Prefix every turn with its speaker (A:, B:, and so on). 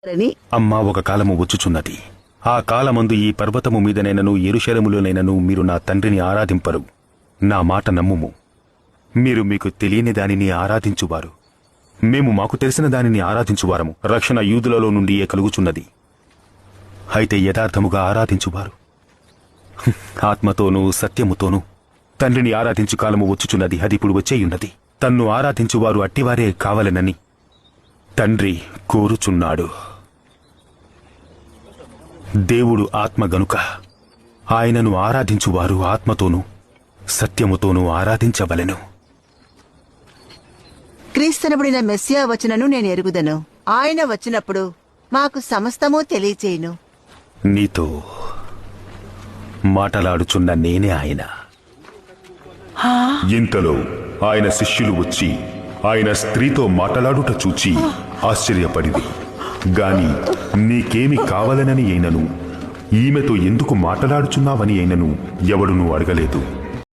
A: అమ్మా, ఒక కాలము వచ్చుచున్నది. ఆ కాలమందు ఈ పర్వతము మీదనైనను యెరూషలేములోనైనను మీరు నా తండ్రిని ఆరాధింపరు. నా మాట నమ్ముము. మీరు మీకు తెలియని దానిని ఆరాధించువారు, మేము మాకు తెలిసిన దానిని ఆరాధించువారము. రక్షణ యూదులలో నుండియే కలుగుచున్నది. అయితే యథార్థముగా ఆరాధించువారు ఆత్మతోనూ సత్యముతోనూ తండ్రిని ఆరాధించు కాలము వచ్చుచున్నది, అది ఇప్పుడు వచ్చేయున్నది. తన్ను ఆరాధించువారు అట్టివారే కావలెనని తండ్రి కోరుచున్నాడు. దేవుడు ఆత్మ గనుక ఆయనను ఆరాధించువారు ఆత్మతోనూ సత్యముతోనూ ఆరాధించవలెను.
B: క్రీస్తునబడిన మెస్సియా వచనను నేను ఎరుగుదను. ఆయన వచ్చినప్పుడు మాకు సమస్తము తెలియచేయును.
A: నీతో మాటలాడుచున్న నేనే ఆయన.
C: ఇంతలో ఆయన శిష్యులు వచ్చి ఆయన స్త్రీతో మాటలాడుట చూచి ఆశ్చర్యపడిరి. గాని నీకేమి కావాలనని అయినను, ఈమెతో ఎందుకు మాటలాడుచున్నావని అయినను ఎవడునూ అడగలేదు.